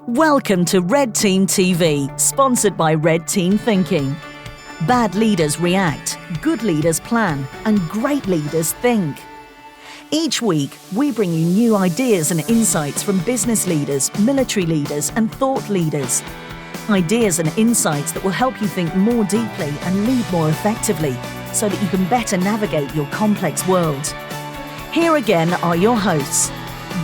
Welcome to Red Team TV, sponsored by Red Team Thinking. Bad leaders react, good leaders plan, and great leaders think. Each week, we bring you new ideas and insights from business leaders, military leaders, and thought leaders. Ideas and insights that will help you think more deeply and lead more effectively, so that you can better navigate your complex world. Here again are your hosts,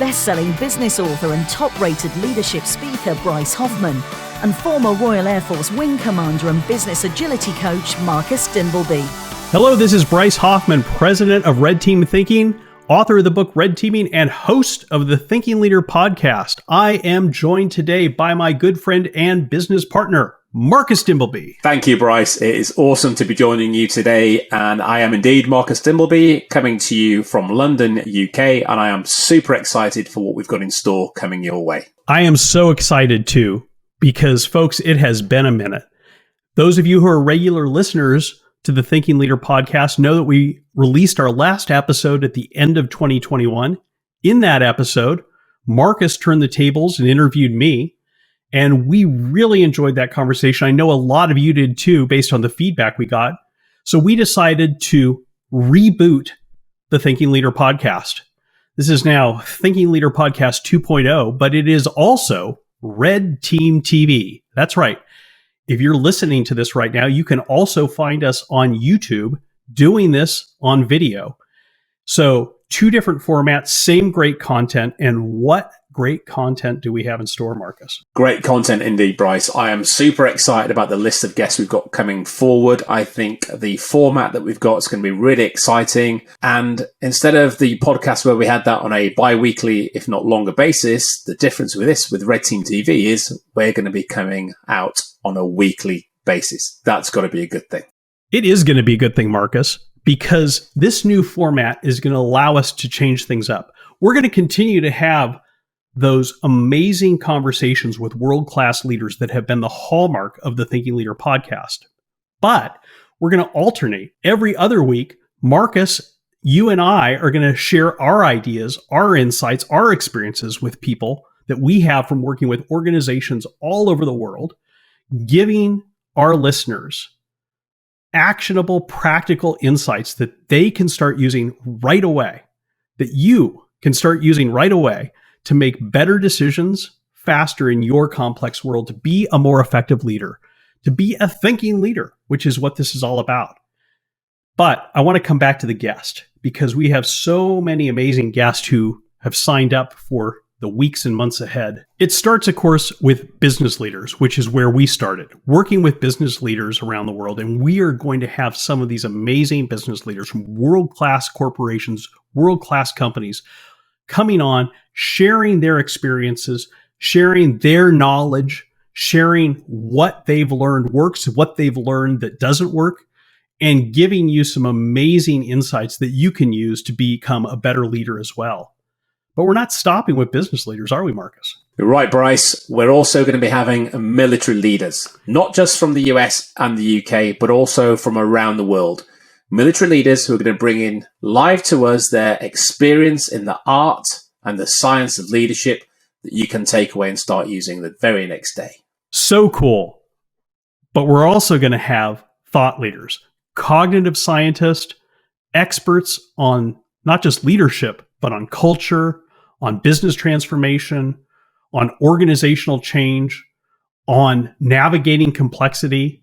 best-selling business author and top-rated leadership speaker Bryce Hoffman, and former Royal Air Force Wing Commander and business agility coach Marcus Dimbleby. Hello, this is Bryce Hoffman, president of Red Team Thinking, author of the book Red Teaming, and host of the Thinking Leader podcast. I am joined today by my good friend and business partner, Marcus Dimbleby. Thank you, Bryce. It is awesome to be joining you today. And I am indeed Marcus Dimbleby, coming to you from London, UK. And I am super excited for what we've got in store coming your way. I am so excited too, because folks, it has been a minute. Those of you who are regular listeners to the Thinking Leader podcast know that we released our last episode at the end of 2021. In that episode, Marcus turned the tables and interviewed me. And we really enjoyed that conversation. I know a lot of you did too, based on the feedback we got. So we decided to reboot the Thinking Leader podcast. This is now Thinking Leader Podcast 2.0, but it is also Red Team TV. That's right. If you're listening to this right now, you can also find us on YouTube doing this on video. So 2 different formats, same great content. And what great content do we have in store, Marcus? Great content indeed, Bryce. I am super excited about the list of guests we've got coming forward. I think the format that we've got is going to be really exciting. And instead of the podcast where we had that on a bi-weekly, if not longer basis, the difference with this, with Red Team TV, is we're going to be coming out on a weekly basis. That's got to be a good thing. It is going to be a good thing, Marcus, because this new format is going to allow us to change things up. We're going to continue to have those amazing conversations with world-class leaders that have been the hallmark of the Thinking Leader podcast. But we're going to alternate. Every other week, Marcus, you and I are going to share our ideas, our insights, our experiences with people that we have from working with organizations all over the world, giving our listeners actionable, practical insights that they can start using right away, that you can start using right away to make better decisions faster in your complex world, to be a more effective leader, to be a thinking leader, which is what this is all about. But I want to come back to the guest, because we have so many amazing guests who have signed up for the weeks and months ahead. It starts, of course, with business leaders, which is where we started, working with business leaders around the world. And we are going to have some of these amazing business leaders from world-class corporations, world-class companies coming on, sharing their experiences, sharing their knowledge, sharing what they've learned works, what they've learned that doesn't work, and giving you some amazing insights that you can use to become a better leader as well. But we're not stopping with business leaders, are we, Marcus? You're right, Bryce. We're also going to be having military leaders, not just from the US and the UK, but also from around the world. Military leaders who are going to bring in live to us their experience in the art and the science of leadership that you can take away and start using the very next day. So cool. But we're also going to have thought leaders, cognitive scientists, experts on not just leadership, but on culture, on business transformation, on organizational change, on navigating complexity,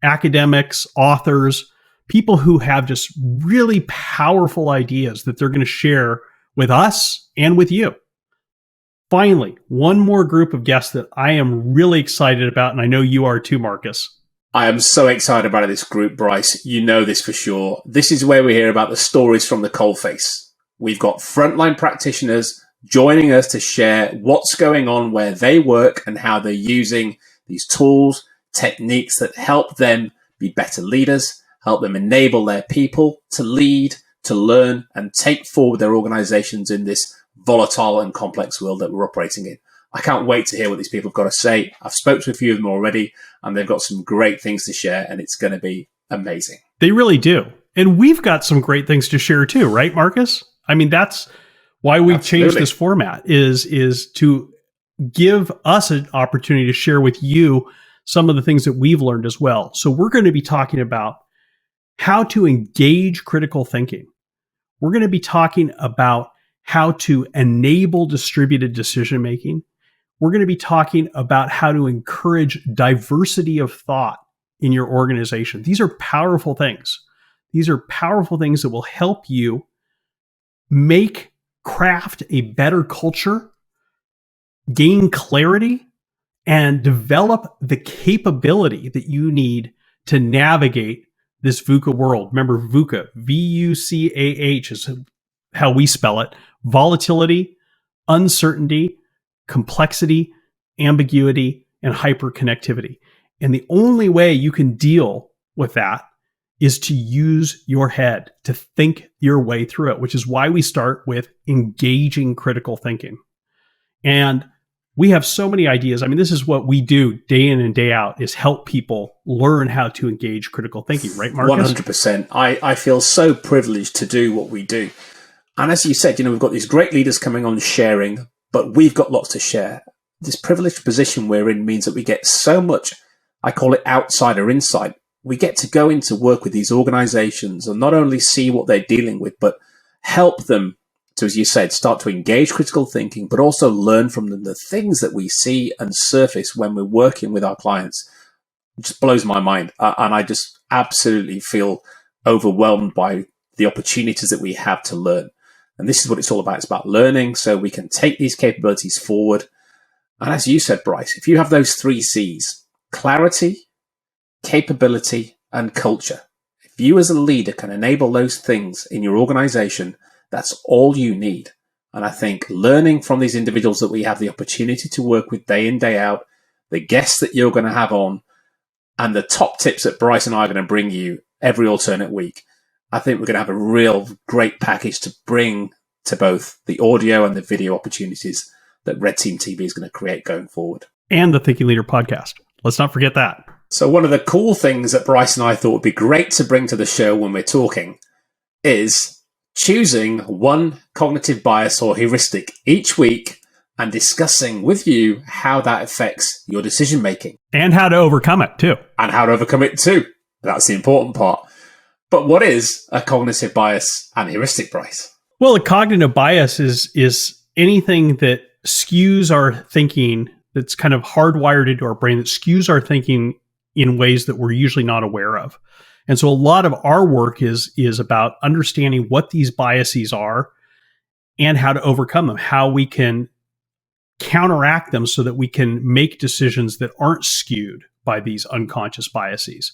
academics, authors, people who have just really powerful ideas that they're going to share with us and with you. Finally, one more group of guests that I am really excited about, and I know you are too, Marcus. I am so excited about this group, Bryce. You know this for sure. This is where we hear about the stories from the coalface. We've got frontline practitioners joining us to share what's going on where they work and how they're using these tools, techniques that help them be better leaders, help them enable their people to lead, to learn, and take forward their organizations in this volatile and complex world that we're operating in. I can't wait to hear what these people have got to say. I've spoken to a few of them already, and they've got some great things to share, and it's going to be amazing. They really do. And we've got some great things to share too, right, Marcus? I mean, that's why we've changed this format, is to give us an opportunity to share with you some of the things that we've learned as well. So we're going to be talking about how to engage critical thinking. We're going to be talking about how to enable distributed decision making. We're going to be talking about how to encourage diversity of thought in your organization. These are powerful things. These are powerful things that will help you craft a better culture, gain clarity, and develop the capability that you need to navigate this VUCA world. Remember, VUCA, VUCAH is how we spell it. Volatility, uncertainty, complexity, ambiguity, and hyperconnectivity. And the only way you can deal with that is to use your head, to think your way through it, which is why we start with engaging critical thinking. And we have so many ideas. I mean, this is what we do day in and day out, is help people learn how to engage critical thinking, right, Marcus? 100%. I feel so privileged to do what we do. And as you said, we've got these great leaders coming on sharing, but we've got lots to share. This privileged position we're in means that we get so much, I call it outsider insight. We get to go into work with these organizations and not only see what they're dealing with, but help them to, as you said, start to engage critical thinking, but also learn from them the things that we see and surface when we're working with our clients. It just blows my mind. And I just absolutely feel overwhelmed by the opportunities that we have to learn. And this is what it's all about. It's about learning so we can take these capabilities forward. And as you said, Bryce, if you have those 3 C's, clarity, capability, and culture, if you as a leader can enable those things in your organization, that's all you need. And I think learning from these individuals that we have the opportunity to work with day in, day out, the guests that you're going to have on, and the top tips that Bryce and I are going to bring you every alternate week, I think we're going to have a real great package to bring to both the audio and the video opportunities that Red Team TV is going to create going forward. And the Thinking Leader podcast. Let's not forget that. So one of the cool things that Bryce and I thought would be great to bring to the show when we're talking is choosing one cognitive bias or heuristic each week and discussing with you how that affects your decision making. And how to overcome it too. And how to overcome it too. That's the important part. But what is a cognitive bias and heuristic, Bryce? Well, a cognitive bias is anything that skews our thinking, that's kind of hardwired into our brain, that skews our thinking in ways that we're usually not aware of. And so a lot of our work is about understanding what these biases are and how to overcome them, how we can counteract them so that we can make decisions that aren't skewed by these unconscious biases.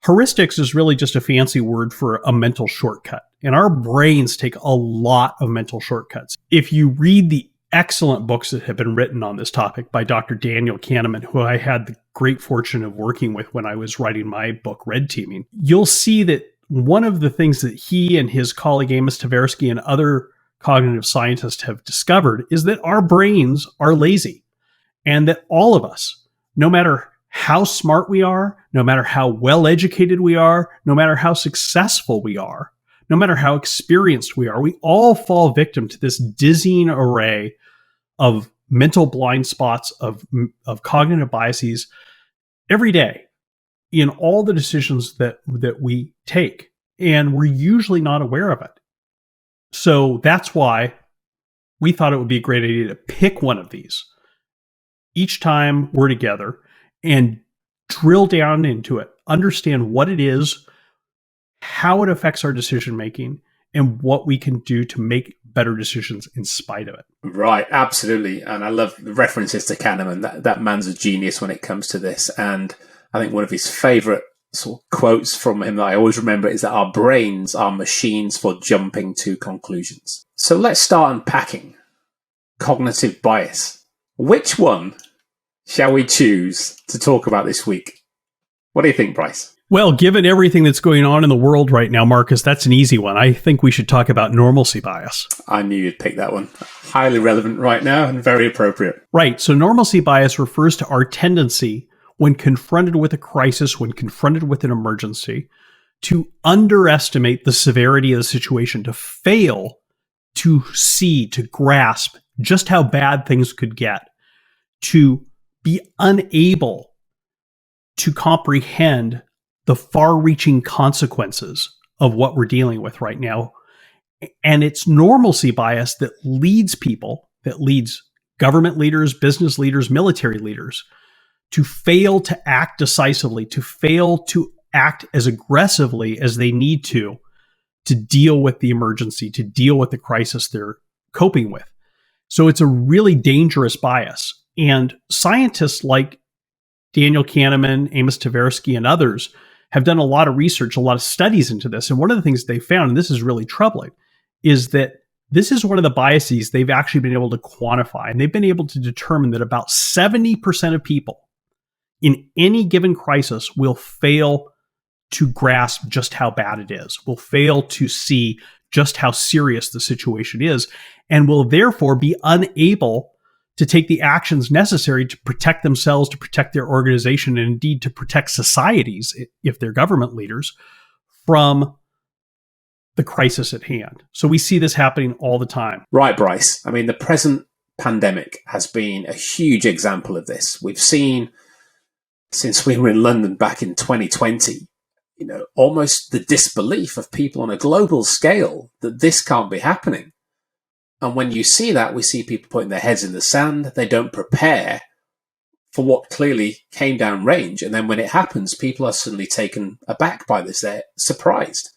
Heuristics is really just a fancy word for a mental shortcut. And our brains take a lot of mental shortcuts. If you read the excellent books that have been written on this topic by Dr. Daniel Kahneman, who I had the great fortune of working with when I was writing my book, Red Teaming, you'll see that one of the things that he and his colleague Amos Tversky and other cognitive scientists have discovered is that our brains are lazy, and that all of us, no matter how smart we are, no matter how well educated we are, no matter how successful we are, no matter how experienced we are, we all fall victim to this dizzying array of mental blind spots, of cognitive biases every day in all the decisions that we take. And we're usually not aware of it. So that's why we thought it would be a great idea to pick one of these each time we're together and drill down into it, understand what it is, how it affects our decision making, and what we can do to make better decisions in spite of it. Right, absolutely. And I love the references to Kahneman. That man's a genius when it comes to this. And I think one of his favorite sort of quotes from him that I always remember is that our brains are machines for jumping to conclusions. So let's start unpacking cognitive bias. Which one shall we choose to talk about this week? What do you think, Bryce? Well, given everything that's going on in the world right now, Marcus, that's an easy one. I think we should talk about normalcy bias. I knew you'd pick that one. Highly relevant right now and very appropriate. Right. So normalcy bias refers to our tendency, when confronted with a crisis, when confronted with an emergency, to underestimate the severity of the situation, to fail to see, to grasp just how bad things could get, to be unable to comprehend the far-reaching consequences of what we're dealing with right now. And it's normalcy bias that leads people, that leads government leaders, business leaders, military leaders to fail to act decisively, to fail to act as aggressively as they need to deal with the emergency, to deal with the crisis they're coping with. So it's a really dangerous bias. And scientists like Daniel Kahneman, Amos Tversky, and others have done a lot of research, a lot of studies into this. And one of the things they found, and this is really troubling, is that this is one of the biases they've actually been able to quantify. And they've been able to determine that about 70% of people in any given crisis will fail to grasp just how bad it is, will fail to see just how serious the situation is, and will therefore be unable to take the actions necessary to protect themselves, to protect their organization, and indeed to protect societies, if they're government leaders, from the crisis at hand. So we see this happening all the time. Right, Bryce. I mean, the present pandemic has been a huge example of this. We've seen, since we were in London back in 2020, almost the disbelief of people on a global scale that this can't be happening. And when you see that, we see people putting their heads in the sand. They don't prepare for what clearly came down range. And then when it happens, people are suddenly taken aback by this. They're surprised.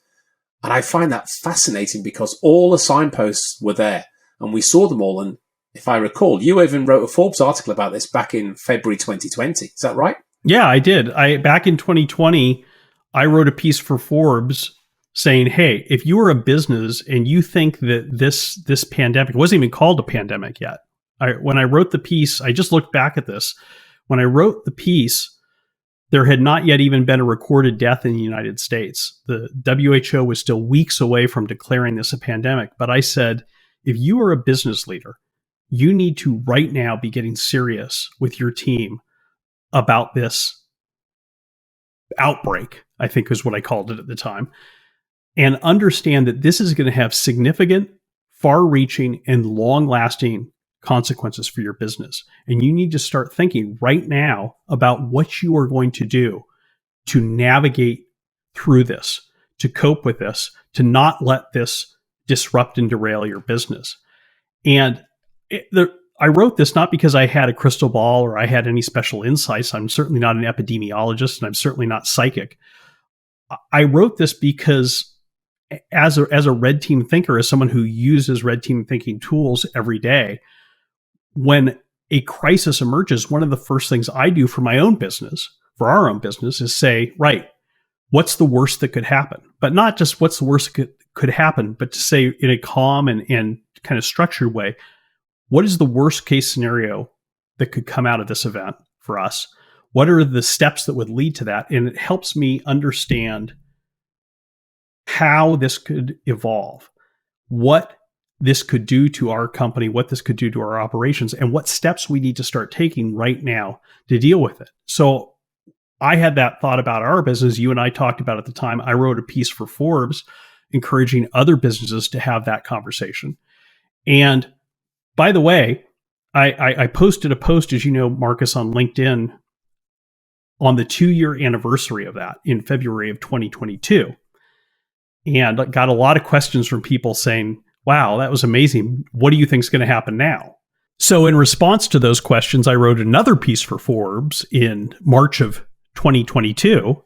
And I find that fascinating because all the signposts were there and we saw them all. And if I recall, you even wrote a Forbes article about this back in February 2020. Is that right? Yeah, I did. Back in 2020, I wrote a piece for Forbes saying, hey, if you are a business and you think that this pandemic, it wasn't even called a pandemic yet. When I wrote the piece, I just looked back at this. When I wrote the piece, there had not yet even been a recorded death in the United States. The WHO was still weeks away from declaring this a pandemic. But I said, if you are a business leader, you need to right now be getting serious with your team about this outbreak, I think is what I called it at the time, and understand that this is going to have significant, far-reaching, and long-lasting consequences for your business. And you need to start thinking right now about what you are going to do to navigate through this, to cope with this, to not let this disrupt and derail your business. And I wrote this not because I had a crystal ball or I had any special insights. I'm certainly not an epidemiologist and I'm certainly not psychic. I wrote this because as a red team thinker, as someone who uses red team thinking tools every day, when a crisis emerges, one of the first things I do for my own business, for our own business, is say, right, what's the worst that could happen? But not just what's the worst that could happen, but to say in a calm and kind of structured way, what is the worst case scenario that could come out of this event for us? What are the steps that would lead to that? And it helps me understand how this could evolve, what this could do to our company, what this could do to our operations, and what steps we need to start taking right now to deal with it. So I had that thought about our business. You and I talked about it at the time. I wrote a piece for Forbes encouraging other businesses to have that conversation. And by the way, I posted a post, as you know, Marcus, on LinkedIn on the 2-year anniversary of that in February of 2022. And got a lot of questions from people saying, wow, that was amazing. What do you think is going to happen now? So in response to those questions, I wrote another piece for Forbes in March of 2022,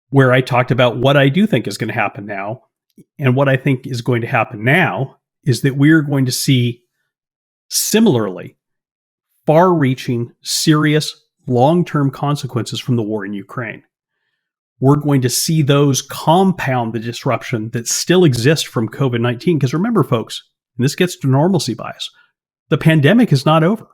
where I talked about what I do think is going to happen now. And what I think is going to happen now is that we're going to see similarly far-reaching, serious, long-term consequences from the war in Ukraine. We're going to see those compound the disruption that still exists from COVID-19. Because remember, folks, and this gets to normalcy bias, the pandemic is not over.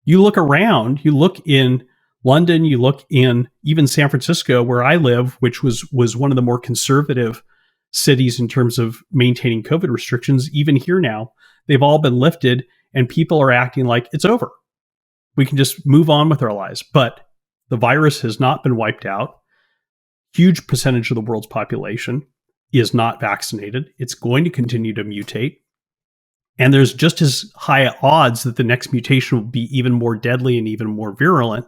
You look around, you look in London, you look in even San Francisco, where I live, which was one of the more conservative cities in terms of maintaining COVID restrictions. Even here now, they've all been lifted and people are acting like it's over. We can just move on with our lives. But the virus has not been wiped out. Huge percentage of the world's population is not vaccinated. It's going to continue to mutate. And there's just as high odds that the next mutation will be even more deadly and even more virulent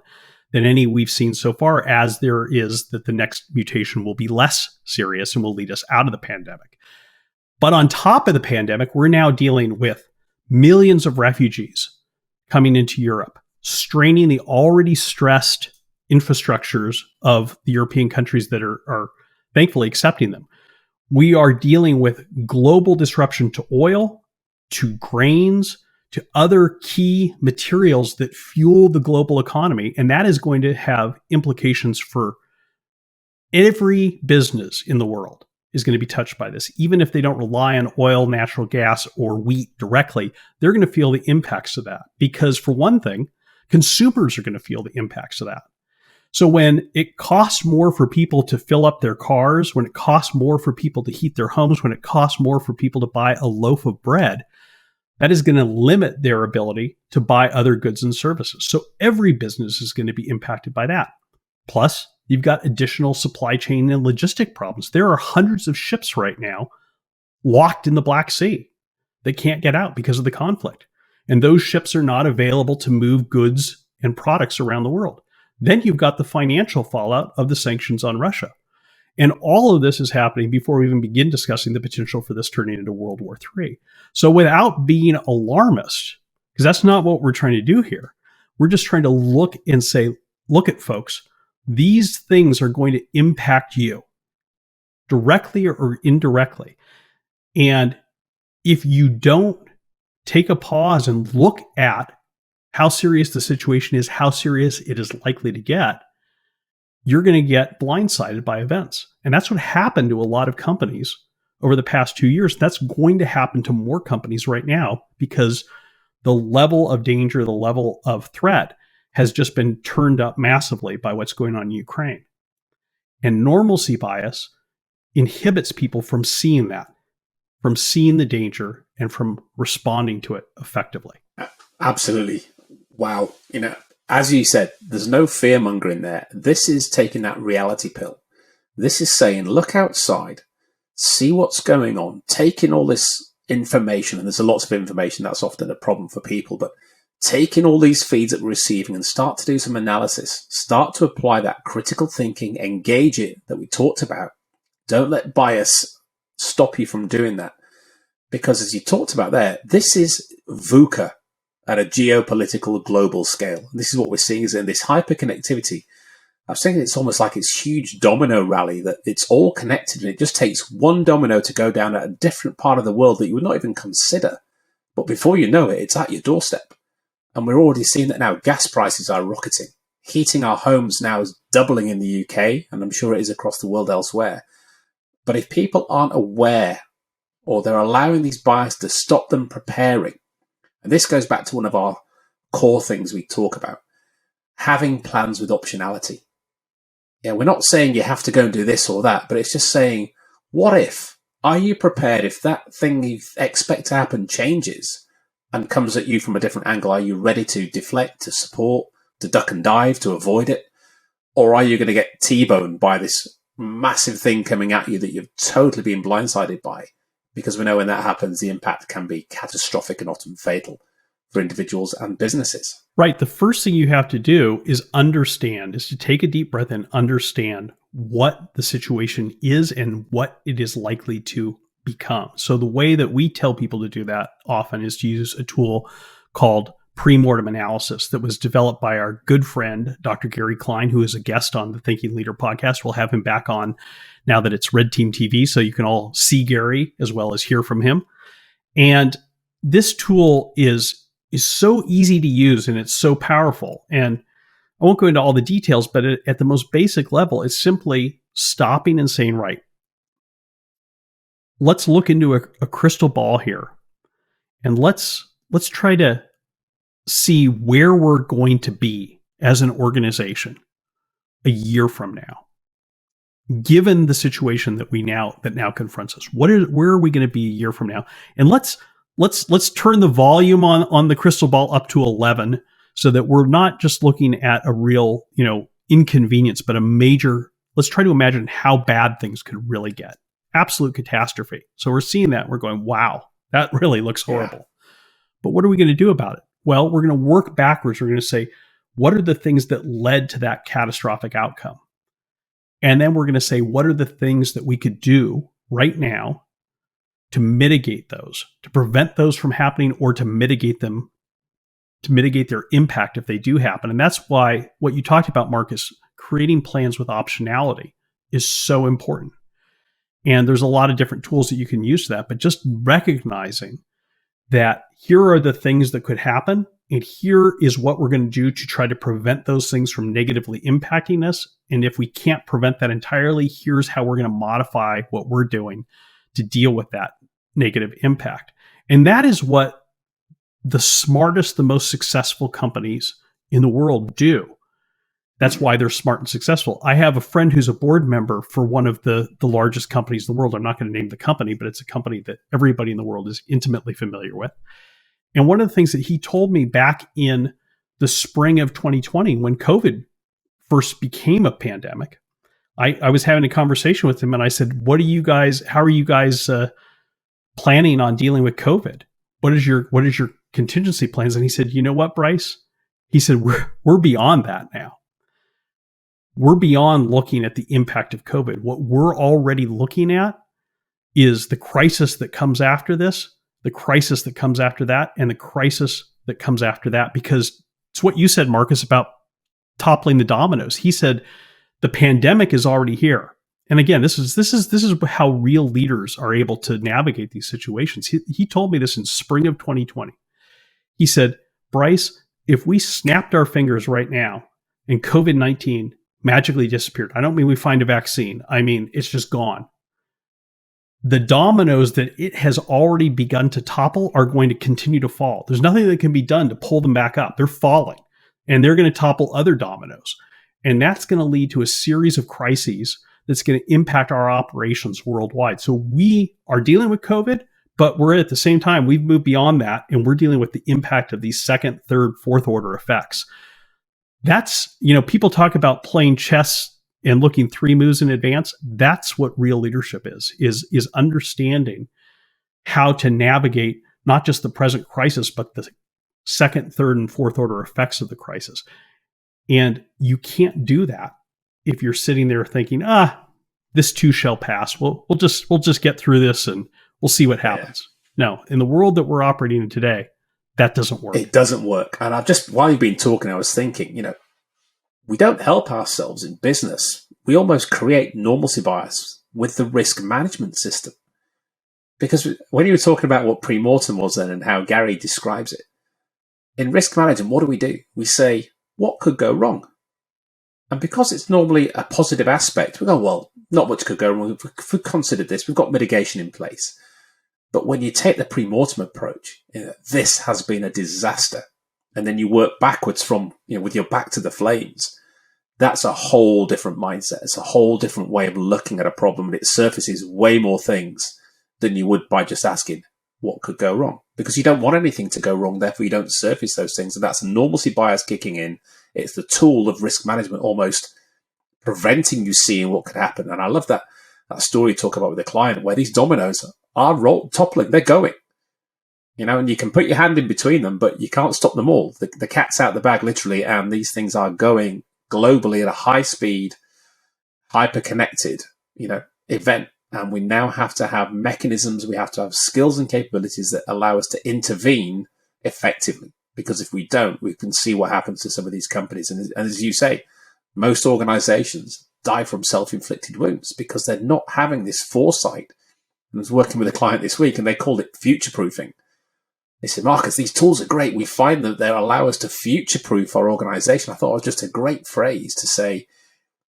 than any we've seen so far, as there is that the next mutation will be less serious and will lead us out of the pandemic. But on top of the pandemic, we're now dealing with millions of refugees coming into Europe, straining the already stressed infrastructures of the European countries that are thankfully accepting them. We are dealing with global disruption to oil, to grains, to other key materials that fuel the global economy. And that is going to have implications for every business in the world is going to be touched by this. Even if they don't rely on oil, natural gas, or wheat directly, they're going to feel the impacts of that. Because for one thing, consumers are going to feel the impacts of that. So when it costs more for people to fill up their cars, when it costs more for people to heat their homes, when it costs more for people to buy a loaf of bread, that is going to limit their ability to buy other goods and services. So every business is going to be impacted by that. Plus, you've got additional supply chain and logistic problems. There are hundreds of ships right now locked in the Black Sea that can't get out because of the conflict. And those ships are not available to move goods and products around the world. Then you've got the financial fallout of the sanctions on Russia. And all of this is happening before we even begin discussing the potential for this turning into World War III. So without being alarmist, because that's not what we're trying to do here, we're just trying to look and say, look at folks, these things are going to impact you directly or indirectly. And if you don't take a pause and look at how serious the situation is, how serious it is likely to get, you're going to get blindsided by events. And that's what happened to a lot of companies over the past 2 years. That's going to happen to more companies right now because the level of danger, the level of threat has just been turned up massively by what's going on in Ukraine. And normalcy bias inhibits people from seeing that, from seeing the danger and from responding to it effectively. Absolutely. Wow. As you said, there's no fear mongering there. This is taking that reality pill. This is saying, look outside, see what's going on, taking all this information, and there's lots of information, that's often a problem for people, but taking all these feeds that we're receiving and start to do some analysis, start to apply that critical thinking, engage it that we talked about. Don't let bias stop you from doing that. Because as you talked about there, this is VUCA at a geopolitical global scale. And this is what we're seeing is in this hyperconnectivity. I was thinking it's almost like this huge domino rally that it's all connected and it just takes one domino to go down at a different part of the world that you would not even consider. But before you know it, it's at your doorstep. And we're already seeing that now. Gas prices are rocketing. Heating our homes now is doubling in the UK, and I'm sure it is across the world elsewhere. But if people aren't aware, or they're allowing these biases to stop them preparing, and this goes back to one of our core things we talk about, having plans with optionality. Yeah, we're not saying you have to go and do this or that, but it's just saying, what if? Are you prepared if that thing you expect to happen changes and comes at you from a different angle? Are you ready to deflect, to support, to duck and dive, to avoid it? Or are you going to get T-boned by this massive thing coming at you that you've totally been blindsided by? Because we know when that happens, the impact can be catastrophic and often fatal for individuals and businesses. Right. The first thing you have to do is to take a deep breath and understand what the situation is and what it is likely to become. So the way that we tell people to do that often is to use a tool called Pre-Mortem Analysis that was developed by our good friend, Dr. Gary Klein, who is a guest on the Thinking Leader podcast. We'll have him back on now that it's Red Team TV, so you can all see Gary as well as hear from him. And this tool is so easy to use and it's so powerful. And I won't go into all the details, but at the most basic level, it's simply stopping and saying, right, let's look into a crystal ball here. And let's try to see where we're going to be as an organization a year from now, given the situation that now confronts us. Where are we going to be a year from now? And let's turn the volume on the crystal ball up to 11 so that we're not just looking at a real, inconvenience, but let's try to imagine how bad things could really get. Absolute catastrophe. So we're seeing that. We're going, wow, that really looks horrible. But what are we going to do about it? Well, we're going to work backwards. We're going to say, what are the things that led to that catastrophic outcome? And then we're going to say, what are the things that we could do right now to mitigate those, to prevent those from happening, or to mitigate them, to mitigate their impact if they do happen. And that's why what you talked about, Marcus, creating plans with optionality is so important. And there's a lot of different tools that you can use for that, but just recognizing that here are the things that could happen, and here is what we're going to do to try to prevent those things from negatively impacting us. And if we can't prevent that entirely, here's how we're going to modify what we're doing to deal with that negative impact. And that is what the smartest, the most successful companies in the world do. That's why they're smart and successful. I have a friend who's a board member for one of the largest companies in the world. I'm not going to name the company, but it's a company that everybody in the world is intimately familiar with. And one of the things that he told me back in the spring of 2020, when COVID first became a pandemic, I was having a conversation with him and I said, how are you guys planning on dealing with COVID? What is your contingency plans? And he said, you know what, Bryce? He said, we're beyond that now. We're beyond looking at the impact of COVID. What we're already looking at is the crisis that comes after this, the crisis that comes after that, and the crisis that comes after that. Because it's what you said, Marcus, about toppling the dominoes. He said the pandemic is already here. And again, this is how real leaders are able to navigate these situations. He told me this in spring of 2020. He said, Bryce, if we snapped our fingers right now and COVID-19 magically disappeared, I don't mean we find a vaccine. I mean, it's just gone. The dominoes that it has already begun to topple are going to continue to fall. There's nothing that can be done to pull them back up. They're falling, and they're going to topple other dominoes. And that's going to lead to a series of crises that's going to impact our operations worldwide. So we are dealing with COVID, but we're at the same time, we've moved beyond that, and we're dealing with the impact of these second, third, fourth order effects. That's, people talk about playing chess and looking 3 moves in advance. That's what real leadership is understanding how to navigate not just the present crisis, but the second, third, and fourth order effects of the crisis. And you can't do that if you're sitting there thinking, this too shall pass. We'll just get through this and we'll see what happens. No, in the world that we're operating in today, that doesn't work. It doesn't work. And while you've been talking, I was thinking, we don't help ourselves in business. We almost create normalcy bias with the risk management system. Because when you were talking about what pre-mortem was then and how Gary describes it, in risk management, what do? We say, what could go wrong? And because it's normally a positive aspect, we go, well, not much could go wrong. If we considered this, we've got mitigation in place. But when you take the pre-mortem approach, this has been a disaster, and then you work backwards from, with your back to the flames, that's a whole different mindset. It's a whole different way of looking at a problem, and it surfaces way more things than you would by just asking what could go wrong, because you don't want anything to go wrong. Therefore, you don't surface those things, and that's a normalcy bias kicking in. It's the tool of risk management almost preventing you seeing what could happen. And I love that story you talk about with the client where these dominoes are toppling. They're going, and you can put your hand in between them, but you can't stop them all. The cat's out the bag, literally, and these things are going globally at a high speed, hyper-connected, event. And we now have to have mechanisms, we have to have skills and capabilities that allow us to intervene effectively. Because if we don't, we can see what happens to some of these companies. And as you say, most organizations die from self-inflicted wounds because they're not having this foresight. I was working with a client this week and they called it future-proofing. They said, Marcus, these tools are great. We find that they allow us to future-proof our organization. I thought it was just a great phrase to say,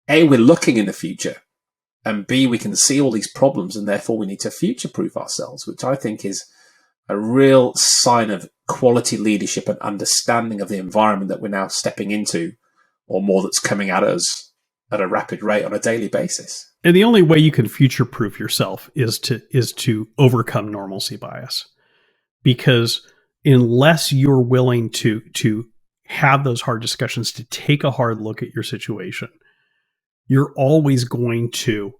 A, we're looking in the future, and B, we can see all these problems, and therefore we need to future-proof ourselves, which I think is a real sign of quality leadership and understanding of the environment that we're now stepping into, or more that's coming at us at a rapid rate on a daily basis. And the only way you can future-proof yourself is to overcome normalcy bias. Because unless you're willing to have those hard discussions, to take a hard look at your situation, you're always going to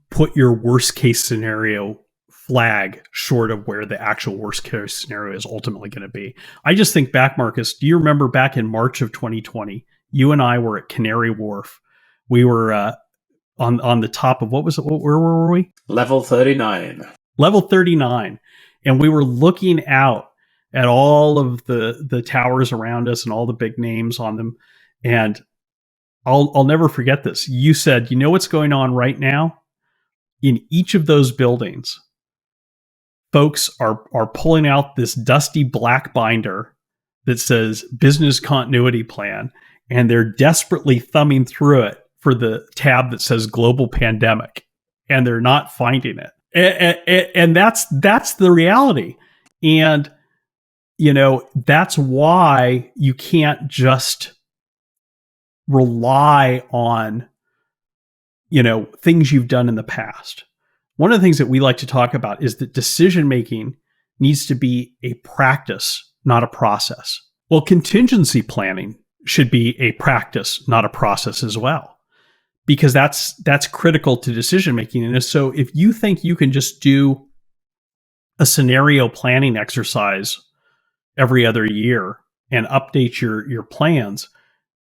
put your worst case scenario flag short of where the actual worst case scenario is ultimately going to be. I just think back, Marcus, do you remember back in March of 2020, you and I were at Canary Wharf. We were on the top of, what was it? Where were we? Level 39. Level 39. And we were looking out at all of the towers around us and all the big names on them. And I'll never forget this. You said, you know what's going on right now? In each of those buildings, folks are pulling out this dusty black binder that says business continuity plan, and they're desperately thumbing through it for the tab that says global pandemic, and they're not finding it. And that's the reality. And, you know, that's why you can't just rely on, you know, things you've done in the past. One of the things that we like to talk about is that decision making needs to be a practice, not a process. Well, contingency planning should be a practice, not a process as well, because that's critical to decision making. And so if you think you can just do a scenario planning exercise every other year and update your plans,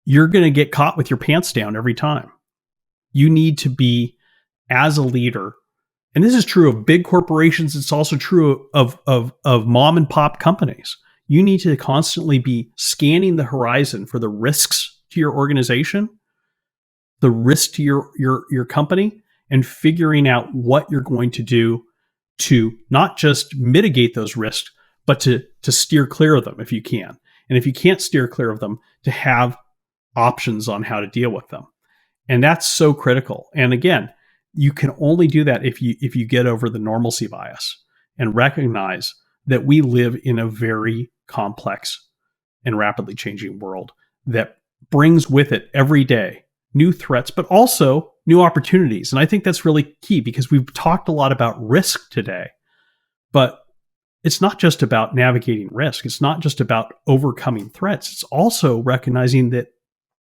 you're going to get caught with your pants down every time. You need to be, as a leader, and this is true of big corporations, it's also true of mom and pop companies. You need to constantly be scanning the horizon for the risks to your organization, the risk to your company, and figuring out what you're going to do to not just mitigate those risks, but to steer clear of them if you can. And if you can't steer clear of them, to have options on how to deal with them. And that's so critical. And again, you can only do that if you get over the normalcy bias and recognize that we live in a very complex and rapidly changing world that brings with it every day new threats, but also new opportunities. And I think that's really key, because we've talked a lot about risk today, but it's not just about navigating risk. It's not just about overcoming threats. It's also recognizing that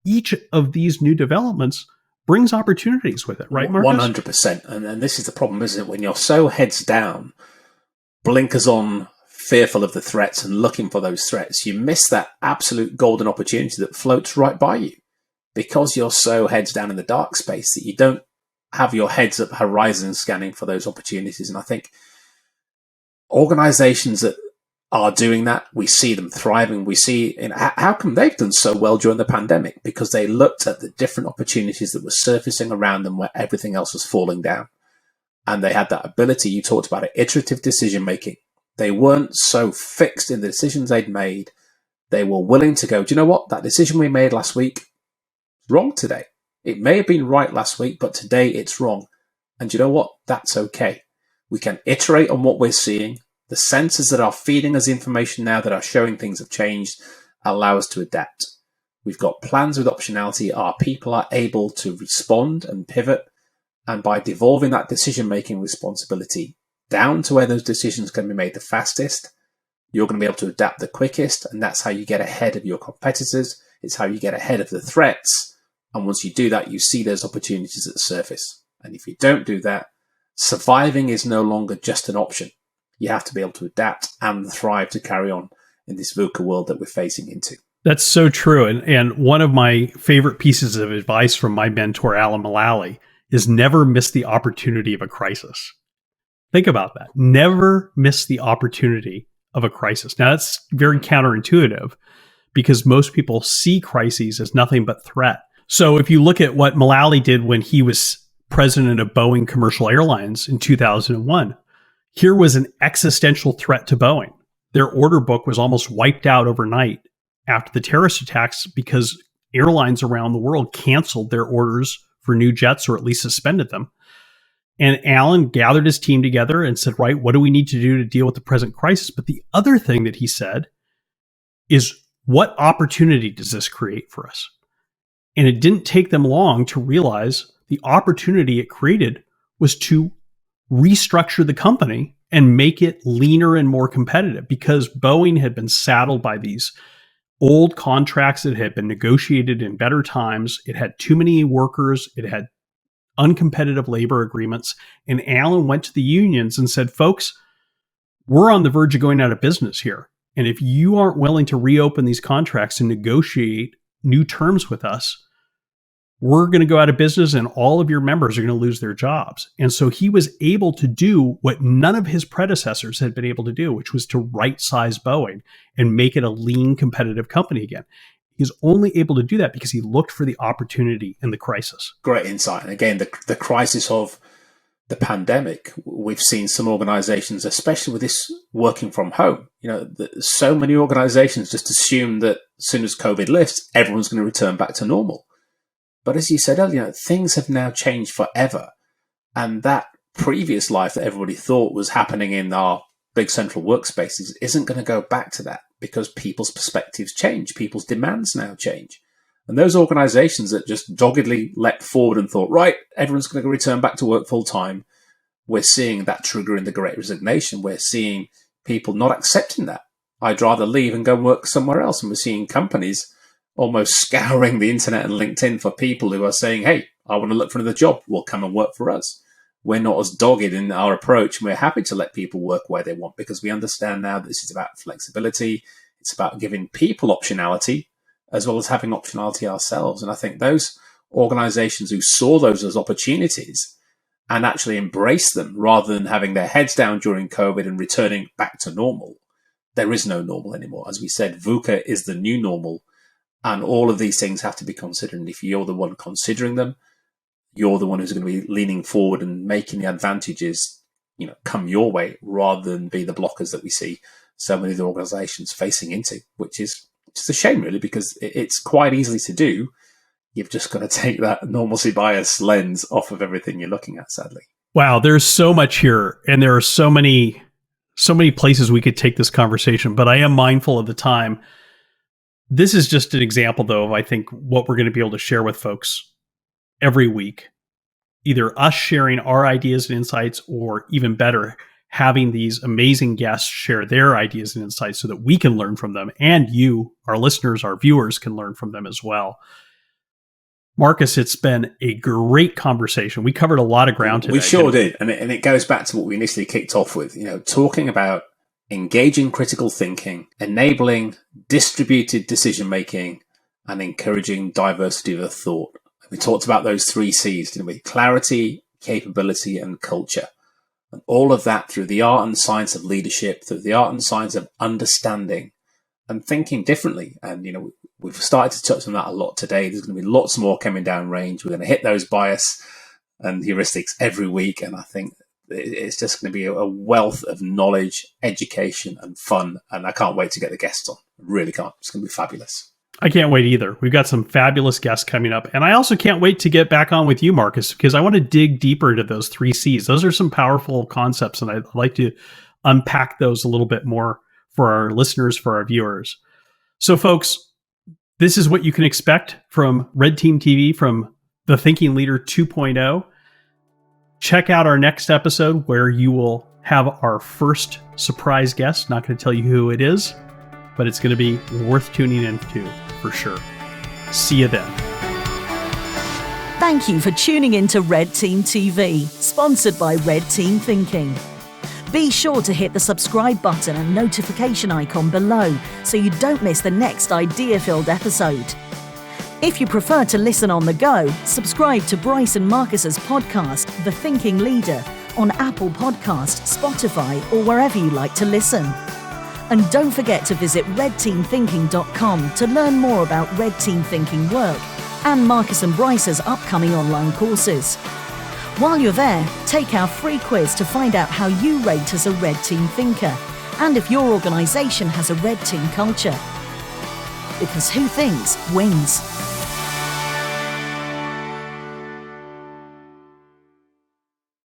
each of these new developments brings opportunities with it, right, Marcus? 100%. And this is the problem, isn't it? When you're so heads down, blinkers on, fearful of the threats and looking for those threats, you miss that absolute golden opportunity that floats right by you, because you're so heads down in the dark space that you don't have your heads up horizon scanning for those opportunities. And I think organizations that are doing that, we see them thriving. We see how come they've done so well during the pandemic? Because they looked at the different opportunities that were surfacing around them where everything else was falling down. And they had that ability, you talked about it, iterative decision making. They weren't so fixed in the decisions they'd made. They were willing to go, do you know what? That decision we made last week is wrong today. It may have been right last week, but today it's wrong. And do you know what? That's okay. We can iterate on what we're seeing. The sensors that are feeding us information now that are showing things have changed allow us to adapt. We've got plans with optionality. Our people are able to respond and pivot. And by devolving that decision-making responsibility down to where those decisions can be made the fastest, you're going to be able to adapt the quickest. And that's how you get ahead of your competitors. It's how you get ahead of the threats. And once you do that, you see those opportunities at the surface. And if you don't do that, surviving is no longer just an option. You have to be able to adapt and thrive to carry on in this VUCA world that we're facing into. That's so true. And one of my favorite pieces of advice from my mentor, Alan Mullally, is never miss the opportunity of a crisis. Think about that. Never miss the opportunity of a crisis. Now, that's very counterintuitive, because most people see crises as nothing but threat. So if you look at what Mullally did when he was president of Boeing Commercial Airlines in 2001, here was an existential threat to Boeing. Their order book was almost wiped out overnight after the terrorist attacks, because airlines around the world canceled their orders for new jets, or at least suspended them. And Alan gathered his team together and said, right, what do we need to do to deal with the present crisis? But the other thing that he said is, what opportunity does this create for us? And it didn't take them long to realize the opportunity it created was to restructure the company and make it leaner and more competitive, because Boeing had been saddled by these old contracts that had been negotiated in better times. It had too many workers. It had uncompetitive labor agreements. And Alan went to the unions and said, folks, we're on the verge of going out of business here. And if you aren't willing to reopen these contracts and negotiate new terms with us, we're going to go out of business and all of your members are going to lose their jobs. And so he was able to do what none of his predecessors had been able to do, which was to right-size Boeing and make it a lean, competitive company again. He's only able to do that because he looked for the opportunity in the crisis. Great insight. And again, the crisis of the pandemic, we've seen some organizations, especially with this working from home, so many organizations just assume that as soon as COVID lifts, everyone's going to return back to normal. But as you said earlier, things have now changed forever. And that previous life that everybody thought was happening in our big central workspaces isn't going to go back to that because people's perspectives change. People's demands now change. And those organizations that just doggedly leapt forward and thought, right, everyone's going to return back to work full time, we're seeing that trigger in the Great Resignation. We're seeing people not accepting that. I'd rather leave and go and work somewhere else. And we're seeing companies almost scouring the internet and LinkedIn for people who are saying, hey, I want to look for another job. Well, come and work for us. We're not as dogged in our approach. We're happy to let people work where they want because we understand now that this is about flexibility. It's about giving people optionality as well as having optionality ourselves. And I think those organizations who saw those as opportunities and actually embraced them rather than having their heads down during COVID and returning back to normal, there is no normal anymore. As we said, VUCA is the new normal. And all of these things have to be considered. And if you're the one considering them, you're the one who's going to be leaning forward and making the advantages, come your way rather than be the blockers that we see so many of the organizations facing into, which is a shame, really, because it's quite easy to do. You've just got to take that normalcy bias lens off of everything you're looking at, sadly. Wow, there's so much here. And there are so many places we could take this conversation, but I am mindful of the time. This is just an example, though, of I think what we're going to be able to share with folks every week. Either us sharing our ideas and insights, or even better, having these amazing guests share their ideas and insights so that we can learn from them. And you, our listeners, our viewers, can learn from them as well. Marcus, it's been a great conversation. We covered a lot of ground today. We sure did. And it goes back to what we initially kicked off with, talking about engaging critical thinking, enabling distributed decision-making, and encouraging diversity of thought. We talked about those 3 C's, didn't we? Clarity, capability, and culture. And all of that through the art and science of leadership, through the art and science of understanding and thinking differently. And, we've started to touch on that a lot today. There's going to be lots more coming down range. We're going to hit those bias and heuristics every week. And I think it's just going to be a wealth of knowledge, education, and fun. And I can't wait to get the guests on. I really can't. It's going to be fabulous. I can't wait either. We've got some fabulous guests coming up. And I also can't wait to get back on with you, Marcus, because I want to dig deeper into those 3 C's. Those are some powerful concepts, and I'd like to unpack those a little bit more for our listeners, for our viewers. So, folks, this is what you can expect from Red Team TV, from the Thinking Leader 2.0. Check out our next episode where you will have our first surprise guest. Not going to tell you who it is, but it's going to be worth tuning in to for sure. See you then. Thank you for tuning in to Red Team TV, sponsored by Red Team Thinking. Be sure to hit the subscribe button and notification icon below so you don't miss the next idea-filled episode. If you prefer to listen on the go, subscribe to Bryce and Marcus's podcast, The Thinking Leader, on Apple Podcasts, Spotify, or wherever you like to listen. And don't forget to visit redteamthinking.com to learn more about Red Team Thinking work and Marcus and Bryce's upcoming online courses. While you're there, take our free quiz to find out how you rate as a Red Team thinker and if your organisation has a Red Team culture. Because who thinks wins.